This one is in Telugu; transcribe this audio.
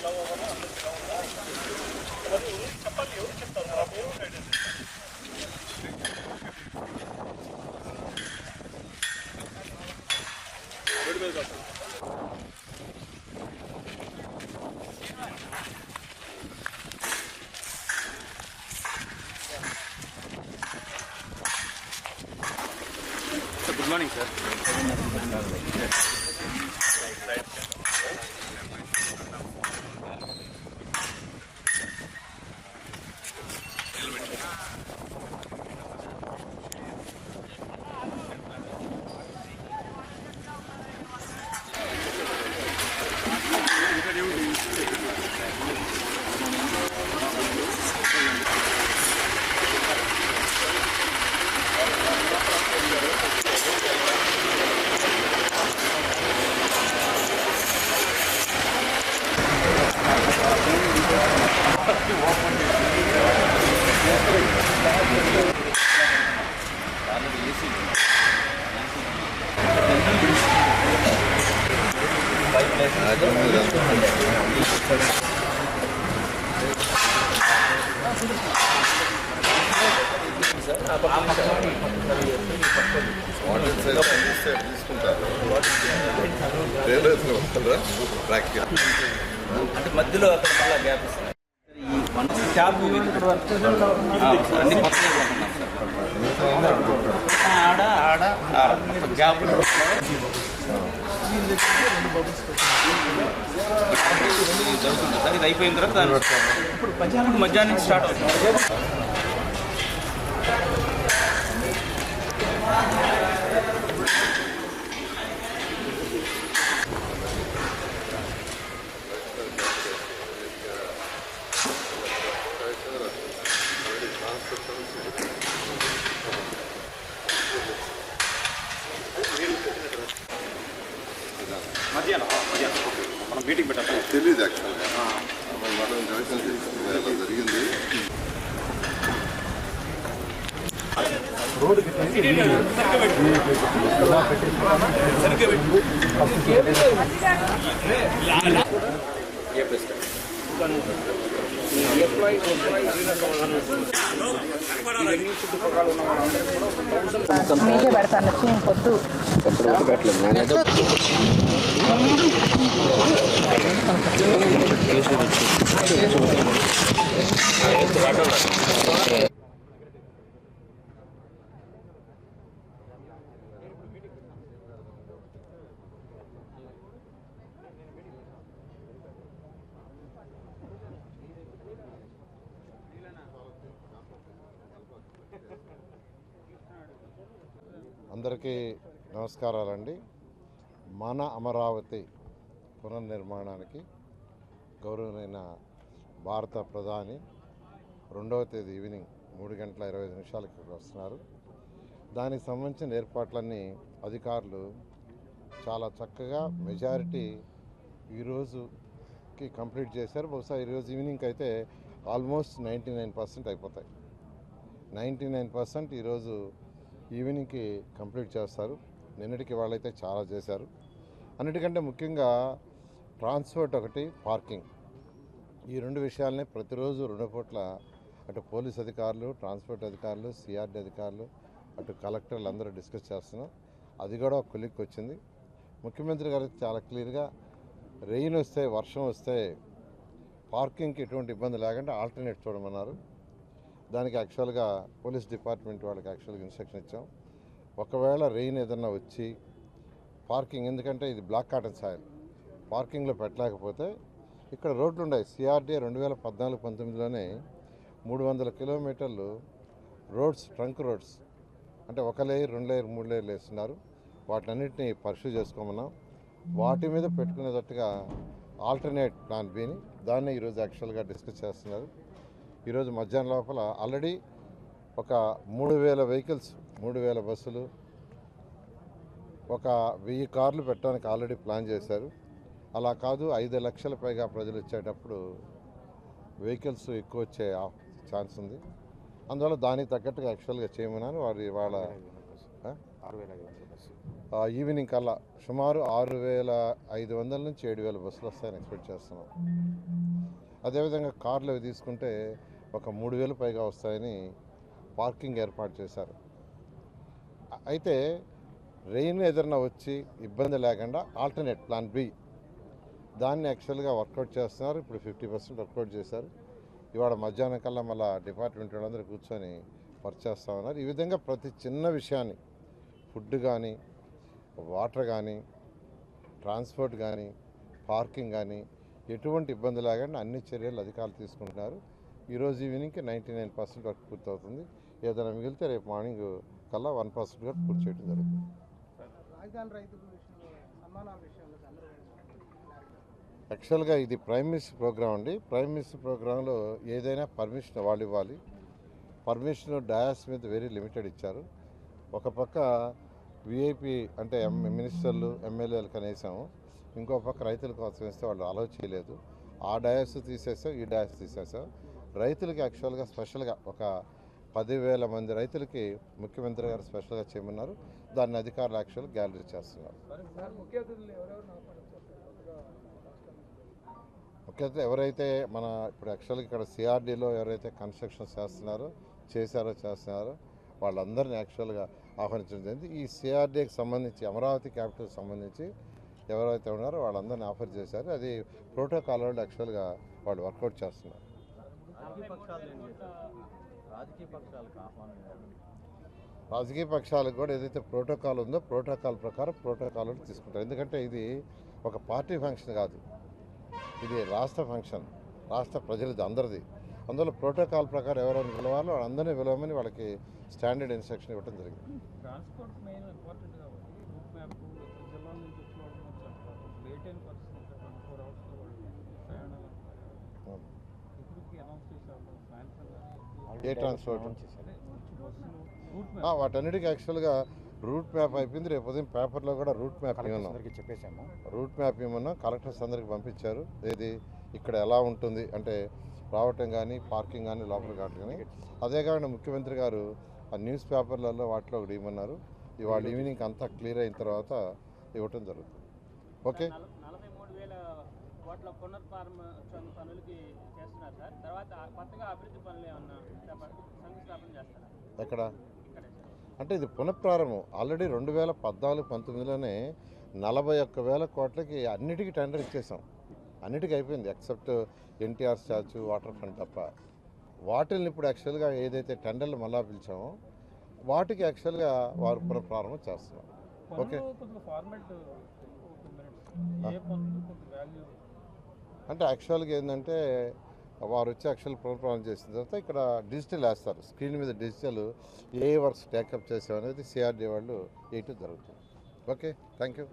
Good morning, sir. అంటే మధ్యలో అక్కడ మళ్ళీ గ్యాప్ ఇస్తుంది. ఈ క్యాబ్ అన్ని గ్యాప్ జరుగుతుంది సార్. ఇది అయిపోయిన తర్వాత ఇప్పుడు మధ్యాహ్నం స్టార్ట్ అవుతుంది. మధ్యాహ్నం మనం మీటింగ్ పెట్టాలి. తెలియదు యాక్చువల్గా జరిగింది. మీకే పెడతాను పొద్దు పెట్టలేదు. అందరికీ నమస్కారాలండి. మన అమరావతి పునర్నిర్మాణానికి గౌరవనీయ భారత ప్రధాని 2వ తేదీ ఈవినింగ్ 3:25 ఇక్కడికి వస్తున్నారు. దానికి సంబంధించిన ఏర్పాట్లన్నీ అధికారులు చాలా చక్కగా మెజారిటీ ఈరోజుకి కంప్లీట్ చేశారు. బహుశా ఈరోజు ఈవినింగ్కి అయితే ఆల్మోస్ట్ 99% అయిపోతాయి. 99% ఈరోజు ఈవినింగ్కి కంప్లీట్ చేస్తారు. నిన్నటికి వాళ్ళైతే చాలా చేశారు. అన్నిటికంటే ముఖ్యంగా ట్రాన్స్పోర్ట్ ఒకటి, పార్కింగ్, ఈ 2 విషయాలనే ప్రతిరోజు 2 పూట్ల అటు పోలీస్ అధికారులు, ట్రాన్స్పోర్ట్ అధికారులు, సిఆర్డీ అధికారులు, అటు కలెక్టర్లు అందరూ డిస్కస్ చేస్తున్నాం. అది కూడా ఒక కొలిక్కి వచ్చింది. ముఖ్యమంత్రి గారు చాలా క్లియర్గా రెయిన్ వస్తే, వర్షం వస్తే పార్కింగ్కి ఎటువంటి ఇబ్బంది లేకుండా ఆల్టర్నేట్ చూడమన్నారు. దానికి యాక్చువల్గా పోలీస్ డిపార్ట్మెంట్ వాళ్ళకి యాక్చువల్గా ఇన్స్ట్రక్షన్ ఇచ్చాం. ఒకవేళ రెయిన్ ఏదన్నా వచ్చి పార్కింగ్, ఎందుకంటే ఇది బ్లాక్ కాటన్ సాయిల్, పార్కింగ్లో పెట్టలేకపోతే ఇక్కడ రోడ్లు ఉన్నాయి. సిఆర్డీ 2014-19లోనే 300 కిలోమీటర్లు రోడ్స్, ట్రంక్ రోడ్స్, అంటే 1 లేయర్, 2 లేయర్, 3 లేయర్లు వేస్తున్నారు. వాటినన్నింటినీ పర్సూ చేసుకోమన్నాం. వాటి మీద పెట్టుకునేటట్టుగా ఆల్టర్నేట్ ప్లాన్ బిని దాన్ని ఈరోజు యాక్చువల్గా డిస్కస్ చేస్తున్నారు. ఈరోజు మధ్యాహ్నం లోపల ఆల్రెడీ ఒక 3000 వెహికల్స్, 3000 బస్సులు, ఒక 1000 కార్లు పెట్టడానికి ఆల్రెడీ ప్లాన్ చేశారు. అలా కాదు 5 లక్షల పైగా ప్రజలు వచ్చేటప్పుడు వెహికల్స్ ఎక్కువ వచ్చే ఛాన్స్ ఉంది. అందువల్ల దానికి తగ్గట్టుగా యాక్చువల్గా చేయమన్నాను. వాళ్ళ ఈవినింగ్ కల్లా సుమారు 6,500 నుంచి 7,000 బస్సులు వస్తాయని ఎక్స్పెక్ట్ చేస్తున్నాం. అదేవిధంగా కార్లు అవి తీసుకుంటే ఒక 3,000 పైగా వస్తాయని పార్కింగ్ ఏర్పాటు చేశారు. అయితే రెయిన్ ఏదైనా వచ్చి ఇబ్బంది లేకుండా ఆల్టర్నేట్ ప్లాన్ బి దాన్ని యాక్చువల్గా వర్కౌట్ చేస్తున్నారు. ఇప్పుడు 50% వర్కౌట్ చేశారు. ఇవాళ మధ్యాహ్నం కల్లా మళ్ళీ డిపార్ట్మెంట్ వాళ్ళందరూ కూర్చొని వర్క్ చేస్తూ ఉన్నారు. ఈ విధంగా ప్రతి చిన్న విషయాన్ని ఫుడ్ కానీ, వాటర్ కానీ, ట్రాన్స్పోర్ట్ కానీ, పార్కింగ్ కానీ ఎటువంటి ఇబ్బంది లేకుండా అన్ని చర్యలు అధికారులు తీసుకుంటున్నారు. ఈరోజు ఈవినింగ్కి 99% వర్క్ పూర్తవుతుంది. ఏదైనా మిగిలితే రేపు మార్నింగ్ కల్లా 1% వరకు పూర్తి చేయడం జరుగుతుంది. యాక్చువల్గా ఇది ప్రైమ్ మినిస్టర్ ప్రోగ్రామ్ అండి. ప్రైమ్ మినిస్టర్ ప్రోగ్రాంలో ఏదైనా పర్మిషన్ వాళ్ళు ఇవ్వాలి. పర్మిషన్ డయాస్ మీద వెరీ లిమిటెడ్ ఇచ్చారు. ఒక పక్క విఐపి అంటే మినిస్టర్లు ఎమ్మెల్యేలు కనేసాము, ఇంకో పక్క రైతుల కోసం వేస్తే వాళ్ళు అలౌ చేయలేదు. ఆ డయాస్ తీసేసాం, ఈ డయాస్ తీసేసాం. రైతులకి యాక్చువల్గా స్పెషల్గా ఒక 10,000 మంది రైతులకి ముఖ్యమంత్రి గారు స్పెషల్గా చేయమన్నారు. దాన్ని అధికారులు యాక్చువల్గా గ్యాలరీ చేస్తున్నారు. ముఖ్యంగా ఎవరైతే మన ఇప్పుడు యాక్చువల్గా ఇక్కడ సిఆర్డీలో ఎవరైతే కన్స్ట్రక్షన్స్ చేస్తున్నారో వాళ్ళందరినీ యాక్చువల్గా ఆహ్వానించడం జరిగింది. ఈ సిఆర్డీకి సంబంధించి అమరావతి క్యాపిటల్ సంబంధించి ఎవరైతే ఉన్నారో వాళ్ళందరినీ ఆఫర్ చేశారు. అది ప్రోటోకాల్ వాళ్ళు యాక్చువల్గా వాళ్ళు వర్కౌట్ చేస్తున్నారు. రాజకీయ పక్షాలకు కూడా ఏదైతే ప్రోటోకాల్ ఉందో ప్రోటోకాల్ ప్రకారం ప్రోటోకాల్ తీసుకుంటారు. ఎందుకంటే ఇది ఒక పార్టీ ఫంక్షన్ కాదు, ఇది రాష్ట్ర ఫంక్షన్, రాష్ట్ర ప్రజలది, అందరిది. అందులో ప్రోటోకాల్ ప్రకారం ఎవరైనా పిలవాలో వాళ్ళందరినీ పిలవమని వాళ్ళకి స్టాండర్డ్ ఇన్స్ట్రక్షన్ ఇవ్వడం జరిగింది. ఏ ట్రాన్స్పోర్ట్ వాటన్నిటికీ యాక్చువల్గా రూట్ మ్యాప్ అయిపోయింది. రేపు ఉదయం పేపర్లో కూడా రూట్ మ్యాప్ చెప్పేసాము. రూట్ మ్యాప్ ఏమన్నా కలెక్టర్స్ అందరికి పంపించారు. ఏది ఇక్కడ ఎలా ఉంటుంది అంటే రావటం కానీ, పార్కింగ్ కానీ, లోపల కానీ. అదే కాకుండా ముఖ్యమంత్రి గారు ఆ న్యూస్ పేపర్లలో వాటిలో ఒకటి ఇవ్వమన్నారు. ఇవాళ ఈవినింగ్ అంతా క్లియర్ అయిన తర్వాత ఇవ్వటం జరుగుతుంది. ఓకే. 43,000 కోట్ల పునర్ప్రారంభోత్సవం పనులకి చేస్తున్నారు సార్. తర్వాత కొత్తగా అభివృద్ధి పనులు ఏమన్నా శంకుస్థాపన చేస్తారా? ఎక్కడ అంటే ఇది పునఃప్రారంభం. ఆల్రెడీ 2014-19లోనే 41,000 కోట్లకి అన్నిటికీ టెండర్ ఇచ్చేసాం. అన్నిటికీ అయిపోయింది except NTR statue, water front తప్ప. వాటిని ఇప్పుడు యాక్చువల్గా ఏదైతే టెండర్లు మళ్ళా పిలిచామో వాటికి యాక్చువల్గా వారు పునఃప్రారంభం చేస్తున్నారు. ఓకే. అంటే యాక్చువల్గా ఏంటంటే వారు వచ్చి యాక్చువల్ పునఃప్రారంభం చేసిన తర్వాత ఇక్కడ డిజిటల్ వేస్తారు. స్క్రీన్ మీద డిజిటల్ ఏ వర్క్స్ టేకప్ చేసామనేది సిఆర్డీ వాళ్ళు వేయటం జరుగుతుంది. Okay, thank you.